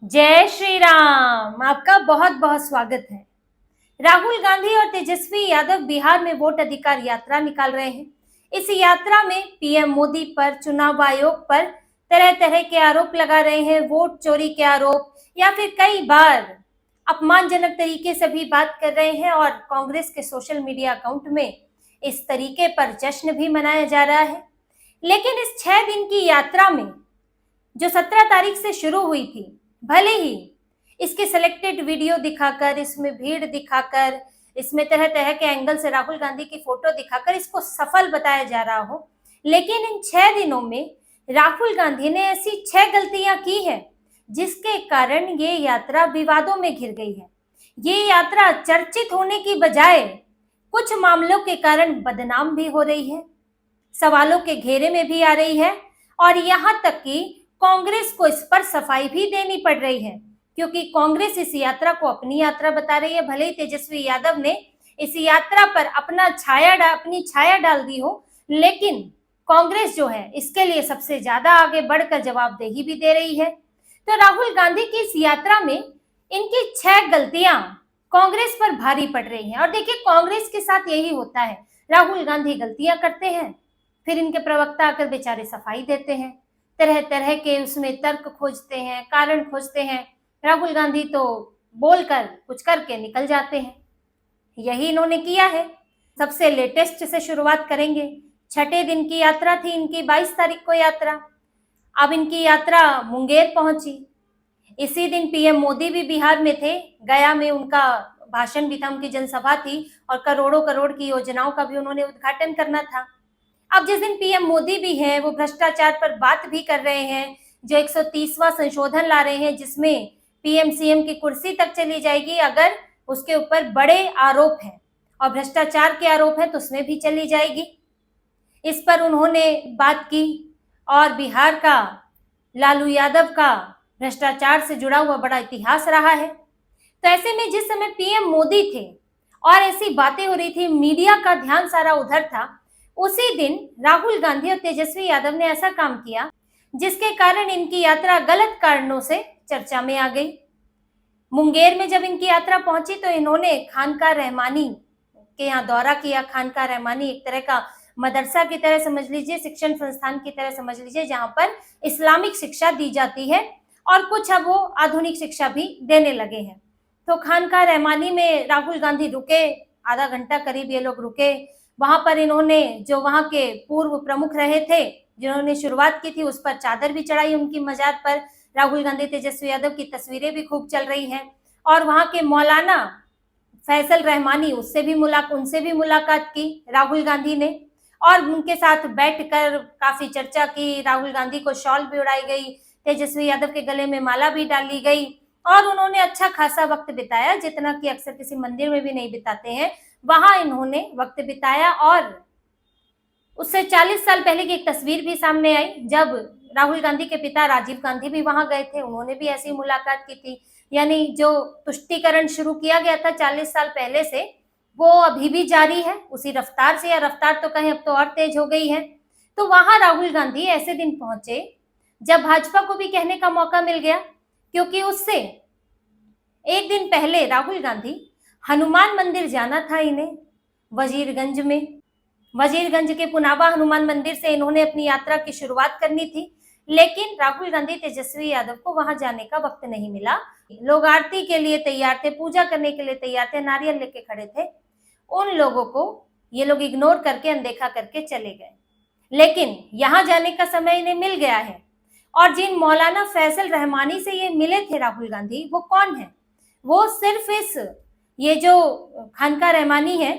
जय श्री राम। आपका बहुत बहुत स्वागत है। राहुल गांधी और तेजस्वी यादव बिहार में वोट अधिकार यात्रा निकाल रहे हैं। इस यात्रा में पीएम मोदी पर, चुनाव आयोग पर तरह तरह के आरोप लगा रहे हैं, वोट चोरी के आरोप, या फिर कई बार अपमानजनक तरीके से भी बात कर रहे हैं। और कांग्रेस के सोशल मीडिया अकाउंट में इस तरीके पर जश्न भी मनाया जा रहा है। लेकिन इस 6 दिन की यात्रा में जो 17 तारीख से शुरू हुई थी, भले ही इसके सिलेक्टेड वीडियो दिखाकर, इसमें भीड़ दिखाकर, इसमें तरह तरह के एंगल से राहुल गांधी की फोटो दिखाकर इसको सफल बताया जा रहा हो, लेकिन इन 6 दिनों में राहुल गांधी ने ऐसी 6 गलतियां की है जिसके कारण ये यात्रा विवादों में घिर गई है। ये यात्रा चर्चित होने की बजाय कुछ मामलों के कारण बदनाम भी हो रही है, सवालों के घेरे में भी आ रही है, और यहाँ तक कि कांग्रेस को इस पर सफाई भी देनी पड़ रही है, क्योंकि कांग्रेस इस यात्रा को अपनी यात्रा बता रही है। भले ही तेजस्वी यादव ने इस यात्रा पर अपनी छाया डाल दी हो, लेकिन कांग्रेस जो है इसके लिए सबसे ज्यादा आगे बढ़कर जवाबदेही भी दे रही है। तो राहुल गांधी की इस यात्रा में इनकी 6 गलतियां कांग्रेस पर भारी पड़ रही हैं। और देखिए, कांग्रेस के साथ यही होता है, राहुल गांधी गलतियां करते हैं, फिर इनके प्रवक्ता आकर बेचारे सफाई देते हैं, तरह तरह के उसमें तर्क खोजते हैं, कारण खोजते हैं। राहुल गांधी तो बोलकर कुछ करके निकल जाते हैं। यही इन्होंने किया है। सबसे लेटेस्ट से शुरुआत करेंगे। 6ठे दिन की यात्रा थी इनकी, 22 तारीख को यात्रा। अब इनकी यात्रा मुंगेर पहुंची। इसी दिन पीएम मोदी भी बिहार में थे, गया में उनका भाषण भी था, उनकी जनसभा थी, और करोड़ों करोड़ की योजनाओं का भी उन्होंने उद्घाटन करना था। अब जिस दिन पीएम मोदी भी हैं, वो भ्रष्टाचार पर बात भी कर रहे हैं, जो 130वां संशोधन ला रहे हैं जिसमें पीएम सीएम की कुर्सी तक चली जाएगी अगर उसके ऊपर बड़े आरोप हैं, और भ्रष्टाचार के आरोप हैं तो उसमें भी चली जाएगी। इस पर उन्होंने बात की, और बिहार का लालू यादव का भ्रष्टाचार से जुड़ा हुआ बड़ा इतिहास रहा है। तो ऐसे में जिस समय पीएम मोदी थे और ऐसी बातें हो रही थी, मीडिया का ध्यान सारा उधर था, उसी दिन राहुल गांधी और तेजस्वी यादव ने ऐसा काम किया जिसके कारण इनकी यात्रा गलत कारणों से चर्चा में आ गई। मुंगेर में जब इनकी यात्रा पहुंची तो इन्होंने खानका रहमानी के यहाँ दौरा किया। खानका रहमानी एक तरह का मदरसा की तरह समझ लीजिए, शिक्षण संस्थान की तरह समझ लीजिए, जहां पर इस्लामिक शिक्षा दी जाती है, और कुछ अब वो आधुनिक शिक्षा भी देने लगे हैं। तो खानका रहमानी में राहुल गांधी रुके, आधा घंटा करीब ये लोग रुके। वहां पर इन्होंने, जो वहां के पूर्व प्रमुख रहे थे जिन्होंने शुरुआत की थी, उस पर चादर भी चढ़ाई उनकी मजार पर। राहुल गांधी तेजस्वी यादव की तस्वीरें भी खूब चल रही हैं। और वहां के मौलाना फैसल रहमानी, उनसे भी मुलाकात की राहुल गांधी ने, और उनके साथ बैठकर काफी चर्चा की। राहुल गांधी को शॉल भी उड़ाई गई, तेजस्वी यादव के गले में माला भी डाली गई, और उन्होंने अच्छा खासा वक्त बिताया, जितना कि अक्सर किसी मंदिर में भी नहीं बिताते हैं, वहां इन्होंने वक्त बिताया। और उससे 40 साल पहले की एक तस्वीर भी सामने आई, जब राहुल गांधी के पिता राजीव गांधी भी वहां गए थे, उन्होंने भी ऐसी मुलाकात की थी। यानी जो तुष्टीकरण शुरू किया गया था 40 साल पहले से, वो अभी भी जारी है, उसी रफ्तार से, या रफ्तार तो कहें अब तो और तेज हो गई है। तो वहां राहुल गांधी ऐसे दिन पहुंचे जब भाजपा को भी कहने का मौका मिल गया, क्योंकि उससे एक दिन पहले राहुल गांधी हनुमान मंदिर जाना था इन्हें, वजीरगंज में। वजीरगंज के पुनावा हनुमान मंदिर से इन्होंने अपनी यात्रा की शुरुआत करनी थी, लेकिन राहुल गांधी तेजस्वी यादव को वहां जाने का वक्त नहीं मिला। लोग आरती के लिए तैयार थे, पूजा करने के लिए तैयार थे, नारियल लेके खड़े थे, उन लोगों को ये लोग इग्नोर करके, अनदेखा करके चले गए। लेकिन यहां जाने का समय इन्हें मिल गया है। और जिन मौलाना फैसल रहमानी से ये मिले थे राहुल गांधी, वो कौन है? वो सिर्फ ये जो खानका रहमानी है,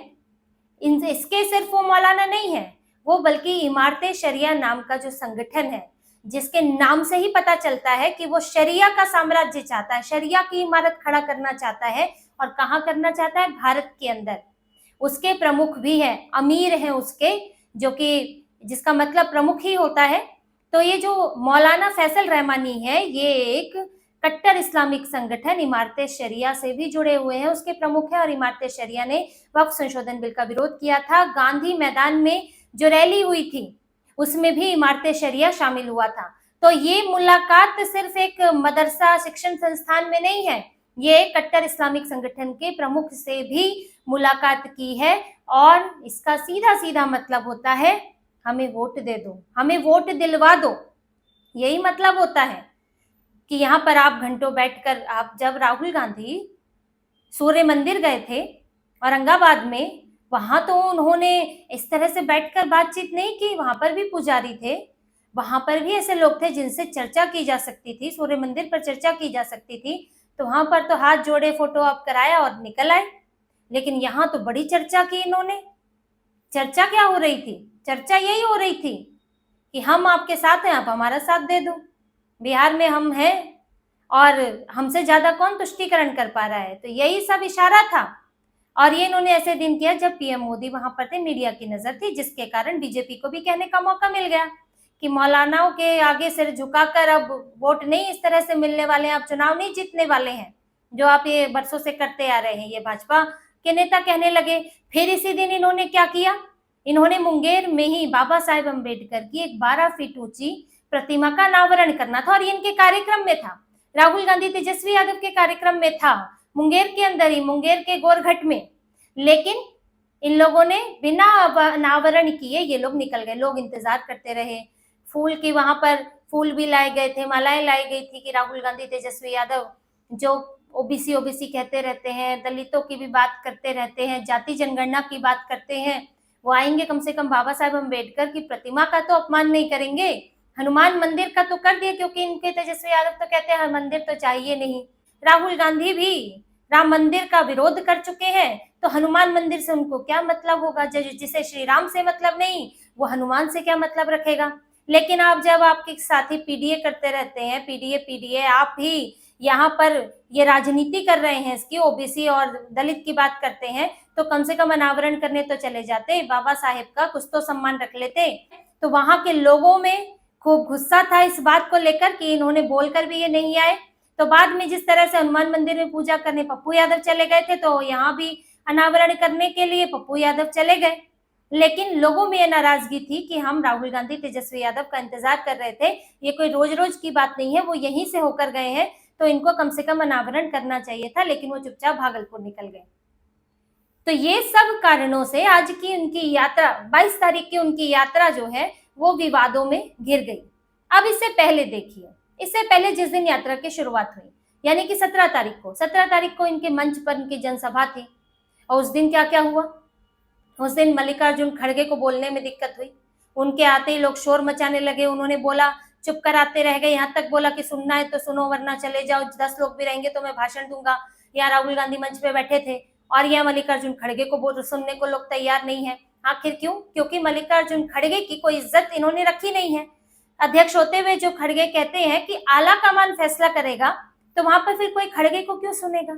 इसके सिर्फ वो मौलाना नहीं है, वो बल्कि इमारते शरिया नाम का जो संगठन है, जिसके नाम से ही पता चलता है कि वो शरिया का साम्राज्य चाहता है, शरिया की इमारत खड़ा करना चाहता है। और कहाँ करना चाहता है? भारत के अंदर। उसके प्रमुख भी हैं, अमीर हैं उसके, जो कि जिसका मतलब प्रमुख ही होता है। तो ये जो मौलाना फैसल रहमानी है, ये एक कट्टर इस्लामिक संगठन इमारते शरिया से भी जुड़े हुए हैं, उसके प्रमुख है। और इमारते शरिया ने वक्फ संशोधन बिल का विरोध किया था। गांधी मैदान में जो रैली हुई थी उसमें भी इमारते शरिया शामिल हुआ था। तो ये मुलाकात सिर्फ एक मदरसा शिक्षण संस्थान में नहीं है, ये कट्टर इस्लामिक संगठन के प्रमुख से भी मुलाकात की है और इसका सीधा सीधा मतलब होता है हमें वोट दे दो, हमें वोट दिलवा दो। यही मतलब होता है कि यहाँ पर आप घंटों बैठकर, आप जब राहुल गांधी सूर्य मंदिर गए थे औरंगाबाद में, वहां तो उन्होंने इस तरह से बैठकर बातचीत नहीं की, वहां पर भी पुजारी थे, वहां पर भी ऐसे लोग थे जिनसे चर्चा की जा सकती थी, सूर्य मंदिर पर चर्चा की जा सकती थी, तो वहां पर तो हाथ जोड़े, फोटो आप कराया और निकल आए। लेकिन यहाँ तो बड़ी चर्चा की इन्होंने। चर्चा क्या हो रही थी? चर्चा यही हो रही थी कि हम आपके साथ हैं, आप हमारा साथ दे दो, बिहार में हम हैं और हमसे ज्यादा कौन तुष्टीकरण कर पा रहा है। तो यही सब इशारा था। और ये इन्होंने ऐसे दिन किया जब पीएम मोदी वहां पर थे, मीडिया की नजर थी, जिसके कारण बीजेपी को भी कहने का मौका मिल गया कि मौलानाओं के आगे सिर झुकाकर अब वोट नहीं इस तरह से मिलने वाले हैं, आप चुनाव नहीं जीतने वाले हैं, जो आप ये बरसों से करते आ रहे हैं, ये भाजपा के नेता कहने लगे। फिर इसी दिन इन्होंने क्या किया, इन्होंने मुंगेर में ही बाबा साहेब अम्बेडकर की एक 12 फीट ऊंची प्रतिमा का अनावरण करना था और ये इनके कार्यक्रम में था, राहुल गांधी तेजस्वी यादव के कार्यक्रम में था, मुंगेर के अंदर ही, मुंगेर के गोरघट में। लेकिन इन लोगों ने बिना अनावरण किए ये लोग निकल गए। लोग इंतजार करते रहे, फूल की, वहां पर फूल भी लाए गए थे, मालाएं लाई गई थी कि राहुल गांधी तेजस्वी यादव जो ओबीसी ओबीसी कहते रहते हैं, दलितों की भी बात करते रहते हैं, जाति जनगणना की बात करते हैं, वो आएंगे, कम से कम बाबा साहेब अम्बेडकर की प्रतिमा का तो अपमान नहीं करेंगे, हनुमान मंदिर का तो कर दिए, क्योंकि इनके तेजस्वी यादव तो कहते हैं मंदिर तो चाहिए नहीं। राहुल गांधी भी राम मंदिर का विरोध कर चुके हैं, तो हनुमान मंदिर से उनको क्या मतलब होगा? जिसे श्री राम से मतलब नहीं, वो हनुमान से क्या मतलब रखेगा? लेकिन आप जब आपके साथी पीडीए करते रहते हैं, पीडीए पीडीए, आप भी यहाँ पर ये राजनीति कर रहे हैं इसकी, ओबीसी और दलित की बात करते हैं, तो कम से कम अनावरण करने तो चले जाते, बाबा साहेब का कुछ तो सम्मान रख लेते। तो वहां के लोगों में खूब गुस्सा था इस बात को लेकर कि इन्होंने बोलकर भी ये नहीं आए। तो बाद में जिस तरह से हनुमान मंदिर में पूजा करने पप्पू यादव चले गए थे, तो यहाँ भी अनावरण करने के लिए पप्पू यादव चले गए। लेकिन लोगों में ये नाराजगी थी कि हम राहुल गांधी तेजस्वी यादव का इंतजार कर रहे थे, ये कोई रोज रोज की बात नहीं है, वो यहीं से होकर गए हैं, तो इनको कम से कम अनावरण करना चाहिए था, लेकिन वो चुपचाप भागलपुर निकल गए। तो ये सब कारणों से आज की उनकी यात्रा, 22 तारीख की उनकी यात्रा जो है वो विवादों में घिर गई। अब इससे पहले देखिए, इससे पहले जिस दिन यात्रा की शुरुआत हुई, यानी कि 17 तारीख को इनके मंच पर इनकी जनसभा थी, और उस दिन क्या क्या हुआ? उस दिन मल्लिकार्जुन खड़गे को बोलने में दिक्कत हुई, उनके आते ही लोग शोर मचाने लगे, उन्होंने बोला, चुप कराते रह गए, यहाँ तक बोला कि सुनना है तो सुनो वरना चले जाओ, 10 लोग भी रहेंगे तो मैं भाषण दूंगा। यहाँ राहुल गांधी मंच पे बैठे थे और यहाँ मल्लिकार्जुन खड़गे को बोल, सुनने को लोग तैयार नहीं है। आखिर क्यों? क्योंकि मल्लिकार्जुन खड़गे की कोई इज्जत इन्होंने रखी नहीं है। अध्यक्ष होते हुए जो खड़गे कहते हैं कि आला कमान फैसला करेगा, तो वहां पर फिर कोई खड़गे को क्यों सुनेगा?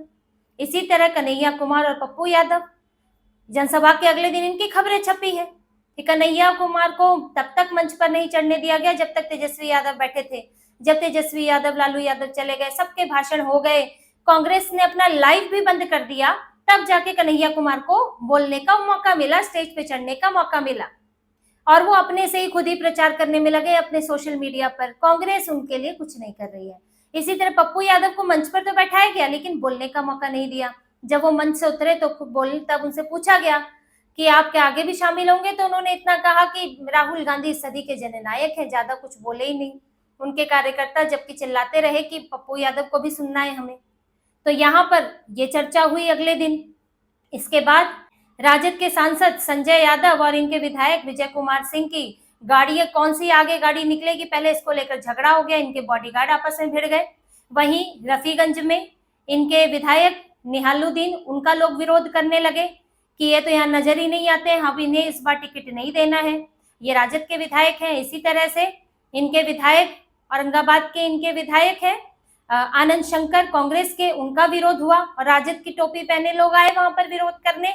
इसी तरह कन्हैया कुमार और पप्पू यादव, जनसभा के अगले दिन इनकी खबरें छपी है कि कन्हैया कुमार को तब तक मंच पर नहीं चढ़ने दिया गया जब तक तेजस्वी यादव बैठे थे। जब तेजस्वी यादव, लालू यादव चले गए, सबके भाषण हो गए, कांग्रेस ने अपना लाइव भी बंद कर दिया, तब जाके कन्हैया कुमार को बोलने का मौका मिला, स्टेज पे चढ़ने का मौका मिला, और वो अपने से ही खुद ही प्रचार करने में लगे अपने सोशल मीडिया पर। कांग्रेस उनके लिए कुछ नहीं कर रही है। इसी तरह पप्पू यादव को मंच पर तो बैठाया गया, लेकिन बोलने का मौका नहीं दिया। जब वो मंच से उतरे तो खुद बोले, तब उनसे पूछा गया कि आप क्या आगे भी शामिल होंगे, तो उन्होंने इतना कहा कि राहुल गांधी इस सदी के जननायक हैं, ज्यादा कुछ बोले ही नहीं। उनके कार्यकर्ता जबकि चिल्लाते रहे कि पप्पू यादव को भी सुनना है हमें। तो यहाँ पर ये चर्चा हुई अगले दिन। इसके बाद राजद के सांसद संजय यादव और इनके विधायक विजय कुमार सिंह की गाड़ी, कौन सी आगे गाड़ी निकलेगी, पहले इसको लेकर झगड़ा हो गया, इनके बॉडीगार्ड आपस में भिड़ गए। वहीं रफीगंज में इनके विधायक निहालुद्दीन, उनका लोग विरोध करने लगे कि ये तो यहाँ नजर ही नहीं आते, हम इन्हें इस बार टिकट नहीं देना है, ये राजद के विधायक हैं। इसी तरह से इनके विधायक, औरंगाबाद के इनके विधायक हैं आनंद शंकर, कांग्रेस के, उनका विरोध हुआ और राजद की टोपी पहने लोग आए वहां पर विरोध करने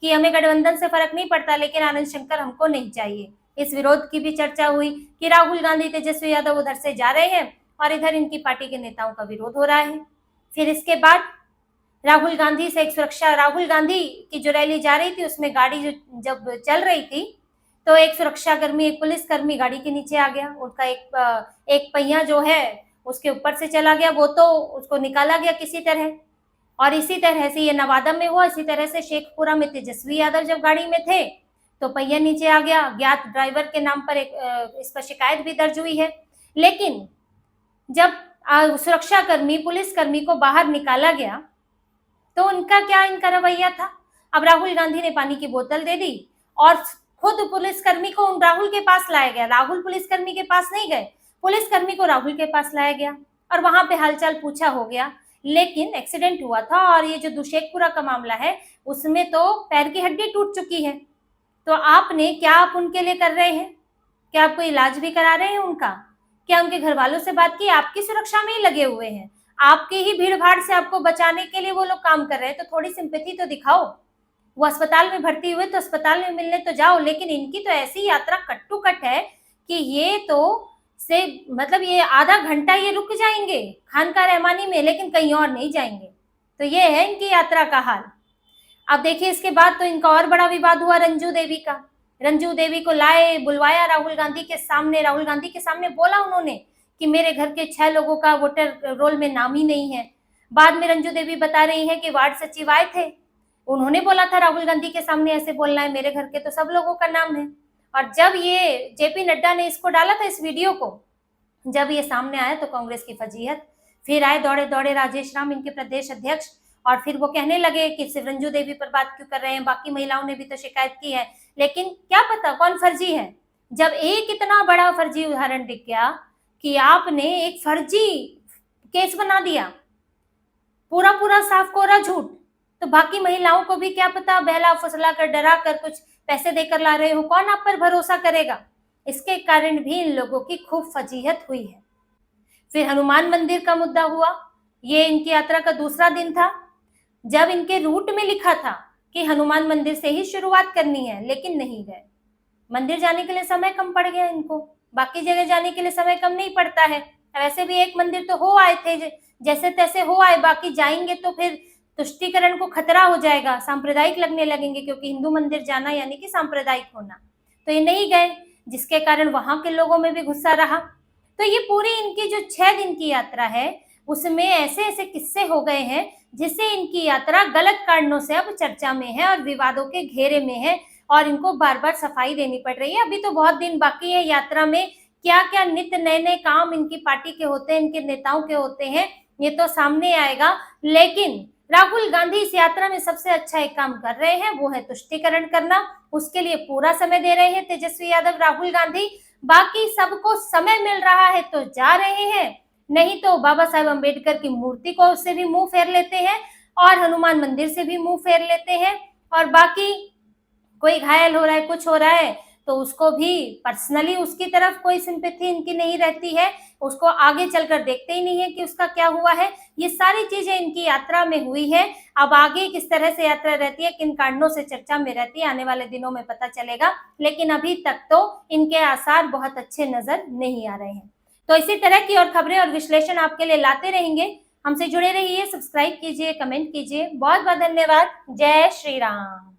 कि हमें गठबंधन से फर्क नहीं पड़ता, लेकिन आनंद शंकर हमको नहीं चाहिए। इस विरोध की भी चर्चा हुई कि राहुल गांधी तेजस्वी यादव उधर से जा रहे हैं और इधर इनकी पार्टी के नेताओं का विरोध हो रहा है। फिर इसके बाद राहुल गांधी से एक सुरक्षा, राहुल गांधी की जो रैली जा रही थी उसमें गाड़ी जो जब चल रही थी, तो एक सुरक्षाकर्मी, एक पुलिसकर्मी गाड़ी के नीचे आ गया। उनका एक पहिया जो है उसके ऊपर से चला गया, वो तो उसको निकाला गया किसी तरह। और इसी तरह से ये नवादा में हुआ। इसी तरह से शेखपुरा में तेजस्वी यादव जब गाड़ी में थे तो पहिया नीचे आ गया। अज्ञात ड्राइवर के नाम पर इस पर शिकायत भी दर्ज हुई है। लेकिन जब सुरक्षाकर्मी, पुलिसकर्मी को बाहर निकाला गया तो इनका रवैया था। अब राहुल गांधी ने पानी की बोतल दे दी और खुद पुलिसकर्मी को राहुल के पास लाया गया। राहुल पुलिसकर्मी के पास नहीं गए, पुलिसकर्मी को राहुल के पास लाया गया और वहां पे हालचाल पूछा हो गया। लेकिन एक्सीडेंट हुआ था और ये जो दुशेखपुरा का मामला है उसमें तो पैर की हड्डी टूट चुकी है। तो आपने क्या, आप उनके लिए कर रहे हैं? क्या आप कोई इलाज भी करा रहे हैं उनका? क्या उनके घर वालों से बात की? आपकी सुरक्षा में ही लगे हुए हैं, आपकी ही भीड़ भाड़ से आपको बचाने के लिए वो लोग काम कर रहे हैं। तो थोड़ी सिंपैथी तो दिखाओ। वो अस्पताल में भर्ती हुए तो अस्पताल में मिलने तो जाओ। लेकिन इनकी तो ऐसी यात्रा कट्टू कट है कि ये तो मतलब ये आधा घंटा ये रुक जाएंगे खानका रहमानी में, लेकिन कहीं और नहीं जाएंगे। तो ये है इनकी यात्रा का हाल। अब देखिए, इसके बाद तो इनका और बड़ा विवाद हुआ रंजू देवी का। रंजू देवी को बुलवाया राहुल गांधी के सामने। राहुल गांधी के सामने बोला उन्होंने कि मेरे घर के 6 लोगों का वोटर रोल में नाम ही नहीं है। बाद में रंजू देवी बता रही है कि वार्ड सचिव आए थे, उन्होंने बोला था राहुल गांधी के सामने ऐसे बोलना है, मेरे घर के तो सब लोगों का नाम है। और जब ये जेपी नड्डा ने इसको डाला था, इस वीडियो को, जब ये सामने आया तो कांग्रेस की फजीहत। फिर आए दौड़े दौड़े राजेश राम, इनके प्रदेश अध्यक्ष, और फिर वो कहने लगे कि सिर्फ रंजू देवी पर बात क्यों कर रहे हैं, बाकी महिलाओं ने भी तो शिकायत की है। लेकिन क्या पता कौन फर्जी है। जब एक इतना बड़ा फर्जी उदाहरण दिख गया कि आपने एक फर्जी केस बना दिया, पूरा पूरा साफ कोरा झूठ, तो बाकी महिलाओं को भी क्या पता, बहला फुसला कर, डरा कर, कुछ पैसे देकर ला रहे हो, कौन आप पर भरोसा करेगा। इसके कारण भी इन लोगों की खूब फजीहत हुई है। फिर हनुमान मंदिर का मुद्दा हुआ। ये इनकी यात्रा का दूसरा दिन था। जब इनके रूट में लिखा था कि हनुमान मंदिर से ही शुरुआत करनी है, लेकिन नहीं गए। मंदिर जाने के लिए समय कम पड़ गया इनको, बाकी जगह जाने के लिए समय कम नहीं पड़ता है। वैसे भी एक मंदिर तो हो आए थे, जैसे तैसे हो आए, बाकी जाएंगे तो फिर तुष्टीकरण को खतरा हो जाएगा, सांप्रदायिक लगने लगेंगे, क्योंकि हिंदू मंदिर जाना यानी कि सांप्रदायिक होना। तो ये नहीं गए, जिसके कारण वहां के लोगों में भी गुस्सा रहा। तो ये पूरी इनकी जो 6 दिन की यात्रा है उसमें ऐसे ऐसे किस्से हो गए हैं जिससे इनकी यात्रा गलत कारणों से अब चर्चा में है और विवादों के घेरे में है और इनको बार बार सफाई देनी पड़ रही है। अभी तो बहुत दिन बाकी है यात्रा में। क्या क्या नित्य नए नए काम इनकी पार्टी के होते हैं, इनके नेताओं के होते हैं, ये तो सामने आएगा। लेकिन राहुल गांधी इस यात्रा में सबसे अच्छा एक काम कर रहे हैं, वो है तुष्टीकरण करना। उसके लिए पूरा समय दे रहे हैं तेजस्वी यादव, राहुल गांधी। बाकी सबको समय मिल रहा है तो जा रहे हैं, नहीं तो बाबा साहेब अम्बेडकर की मूर्ति को से भी मुंह फेर लेते हैं और हनुमान मंदिर से भी मुंह फेर लेते हैं। और बाकी कोई घायल हो रहा है, कुछ हो रहा है, तो उसको भी पर्सनली उसकी तरफ कोई सिंपैथी इनकी नहीं रहती है, उसको आगे चलकर देखते ही नहीं है कि उसका क्या हुआ है। ये सारी चीजें इनकी यात्रा में हुई है। अब आगे किस तरह से यात्रा रहती है, किन कारणों से चर्चा में रहती है, आने वाले दिनों में पता चलेगा। लेकिन अभी तक तो इनके आसार बहुत अच्छे नजर नहीं आ रहे हैं। तो इसी तरह की और खबरें और विश्लेषण आपके लिए लाते रहेंगे। हमसे जुड़े रहिए, सब्सक्राइब कीजिए, कमेंट कीजिए। बहुत बहुत धन्यवाद। जय श्री राम।